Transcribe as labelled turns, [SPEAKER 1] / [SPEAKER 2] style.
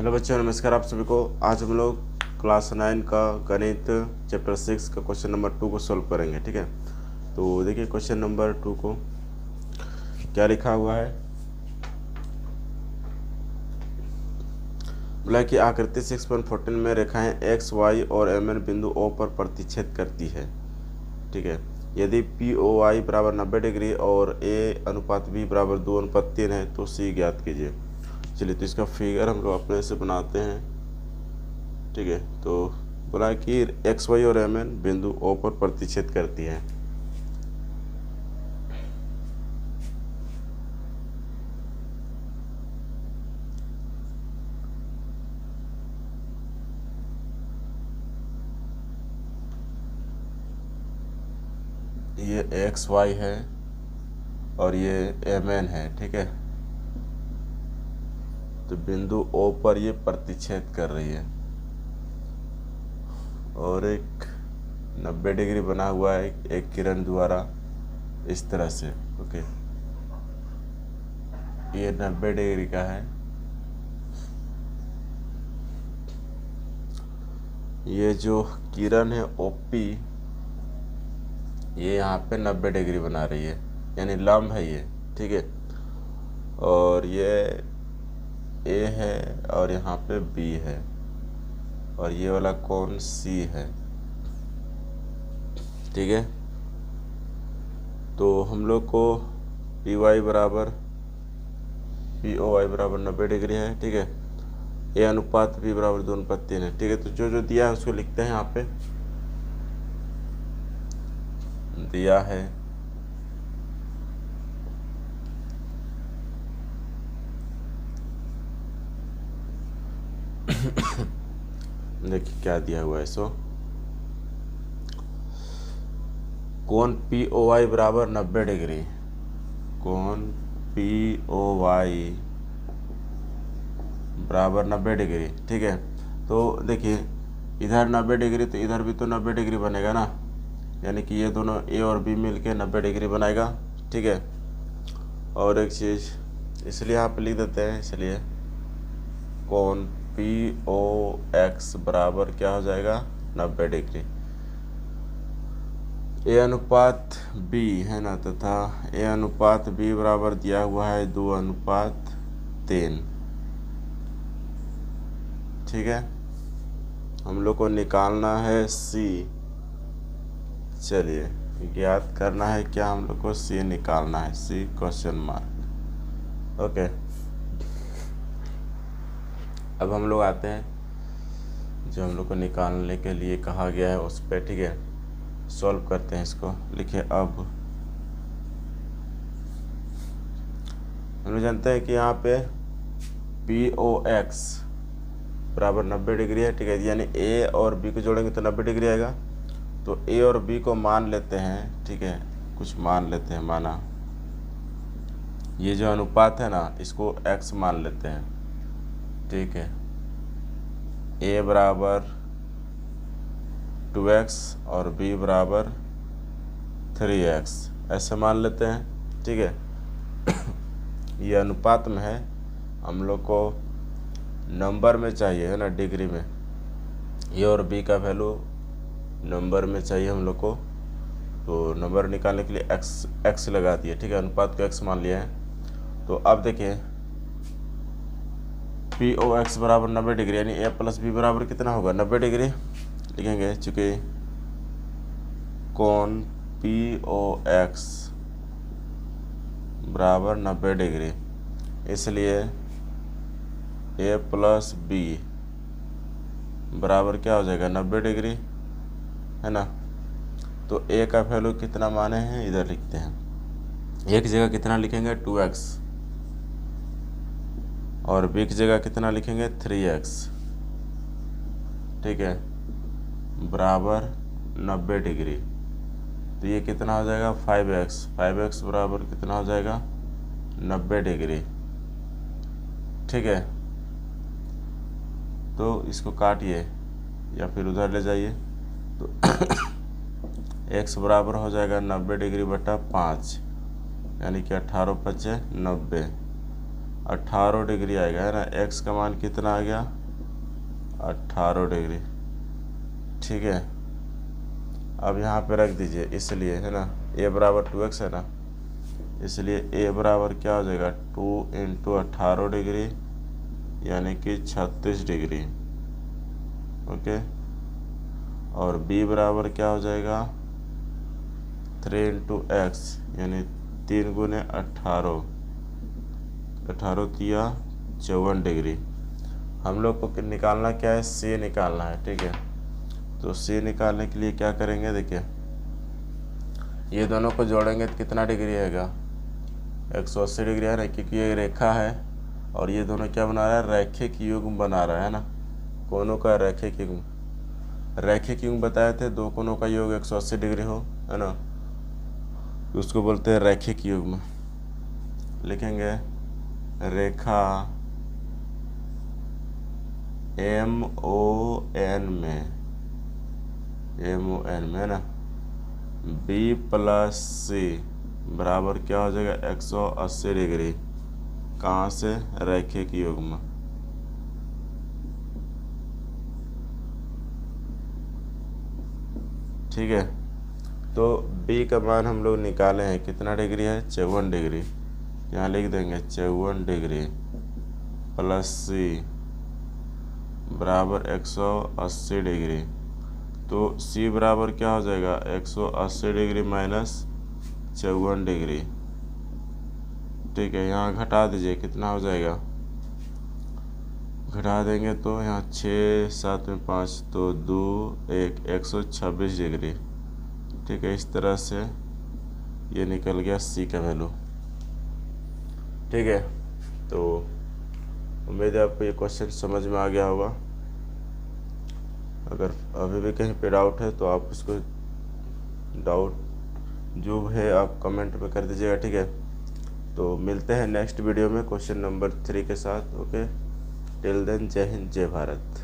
[SPEAKER 1] Hello बच्चों, नमस्कार आप सभी को। आज हम लोग क्लास 9 का गणित चैप्टर 6 का क्वेश्चन नंबर 2 को सॉल्व करेंगे। ठीक है, तो देखिए क्वेश्चन नंबर 2 को क्या लिखा हुआ है। बोला कि आकृति 6.14 में रेखाएं एक्स वाई और एम एन बिंदु ओ पर प्रतिच्छेद करती है। ठीक है, यदि पी ओ वाई बराबर 90 डिग्री और ए अनुपात बी बराबर 2:3 है तो सी ज्ञात कीजिए। चलिए, तो इसका फिगर हम लोग अपने से बनाते हैं। ठीक है, तो बोला कि एक्स वाई और एम एन बिंदु ओ पर प्रतिच्छेद करती है। ये एक्स वाई है और ये एम एन है। ठीक है, तो बिंदु ओ पर ये प्रतिच्छेद कर रही है और एक 90 डिग्री बना हुआ है एक किरण द्वारा इस तरह से। ओके, ये 90 डिग्री का है। ये जो किरण है ओपी, ये यहाँ पे 90 डिग्री बना रही है, यानी लंब है ये। ठीक है, और ये ए है और यहाँ पे बी है और ये वाला कोण सी है। ठीक है, तो हम लोग को पी वाई बराबर पी ओ वाई बराबर 90 डिग्री है। ठीक है, ए अनुपात बी बराबर 2:3 है। ठीक है, तो जो जो दिया है उसको लिखते हैं। यहाँ पे दिया है देखिए क्या दिया हुआ है। सो कोण पी ओ वाई बराबर 90 डिग्री, कोण पी ओ वाई बराबर 90 डिग्री। ठीक है, तो देखिए इधर 90 डिग्री तो इधर भी तो 90 डिग्री बनेगा ना, यानी कि ये दोनों ए और बी मिल के 90 डिग्री बनाएगा। ठीक है, और एक चीज़ इसलिए यहाँ पे लिख देते हैं, इसलिए कोण पी ओ एक्स बराबर क्या हो जाएगा 90 डिग्री। ए अनुपात बी है ना, तथा ए अनुपात बी बराबर दिया हुआ है 2:3। ठीक है, हम लोग को निकालना है सी। चलिए, ज्ञात करना है क्या, हम लोग को सी निकालना है, सी क्वेश्चन मार्क। ओके, अब हम लोग आते हैं जो हम लोग को निकालने के लिए कहा गया है उस पर। ठीक है, सॉल्व करते हैं इसको। लिखिए, अब हम लोग जानते हैं कि यहाँ पे पी ओ एक्स बराबर 90 डिग्री है। ठीक है, यानी ए और बी को जोड़ेंगे तो 90 डिग्री आएगा। तो ए और बी को मान लेते हैं। ठीक है, कुछ मान लेते हैं। माना ये जो अनुपात है ना, इसको एक्स मान लेते हैं। ठीक है, ए बराबर 2x और b बराबर 3x ऐसे मान लेते हैं। ठीक है, ये अनुपात में है, हम लोग को नंबर में चाहिए है ना, डिग्री में। ए और b का वैल्यू नंबर में चाहिए हम लोग को, तो नंबर निकालने के लिए x लगा दिए। ठीक है, अनुपात को x मान लिया है। तो अब देखिए पी ओ एक्स बराबर 90 डिग्री, यानी ए प्लस बी बराबर कितना होगा 90 डिग्री लिखेंगे, चूँकि कोण पी ओ एक्स बराबर 90 डिग्री, इसलिए ए प्लस बी बराबर क्या हो जाएगा 90 डिग्री, है ना। तो ए का वैल्यू कितना माने हैं इधर लिखते हैं। एक जगह कितना लिखेंगे 2x और बी की जगह कितना लिखेंगे 3x। ठीक है, बराबर 90 डिग्री, तो ये कितना हो जाएगा 5x बराबर कितना हो जाएगा 90 डिग्री। ठीक है, तो इसको काटिए या फिर उधर ले जाइए, तो x बराबर हो जाएगा 90 डिग्री बटा 5, यानी कि 18×5 = 90। 18 डिग्री आएगा, है ना। एक्स का मान कितना आ गया, 18 डिग्री, ठीक है। अब यहाँ पे रख दीजिए, इसलिए, है ना, a बराबर 2x है ना, इसलिए a बराबर क्या हो जाएगा, 2 × 18 डिग्री यानी कि 36 डिग्री, ओके। और b बराबर क्या हो जाएगा, 3 × x यानी 3 × 18, 18 तिया 54 डिग्री। हम लोग को निकालना क्या है, c निकालना है, ठीक है। तो c निकालने के लिए क्या करेंगे, देखिए ये दोनों को जोड़ेंगे तो कितना डिग्री आएगा, 180 डिग्री है ना, क्योंकि ये रेखा है और ये दोनों क्या बना रहा है, रैखिक युग्म बना रहा है ना, कोनों का रैखिक युग्म। रैखिक युग्म बताए थे, दो कोनों का योग 180 डिग्री हो, है ना, तो उसको बोलते हैं रैखिक युग्म। लिखेंगे रेखा MON में, है ना, B + C बराबर क्या हो जाएगा, 180 डिग्री। कहाँ से, रैखिक युग्म। ठीक है, तो B का मान हम लोग निकाले हैं, कितना डिग्री है, 54 डिग्री। यहाँ लिख देंगे 54 डिग्री + C बराबर 180 डिग्री। तो C बराबर क्या हो जाएगा, 180 डिग्री माइनस 54 डिग्री, ठीक है। यहाँ घटा दीजिए, कितना हो जाएगा, घटा देंगे तो यहाँ 6 7 में 5 तो 2 1 126 डिग्री, ठीक है। इस तरह से ये निकल गया C का वैल्यू, ठीक है। तो उम्मीद है आपको ये क्वेश्चन समझ में आ गया होगा। अगर अभी भी कहीं पे डाउट है तो आप उसको डाउट जो है आप कमेंट में कर दीजिएगा, ठीक है। तो मिलते हैं नेक्स्ट वीडियो में क्वेश्चन नंबर 3 के साथ, ओके। टिल देन, जय हिंद, जय भारत।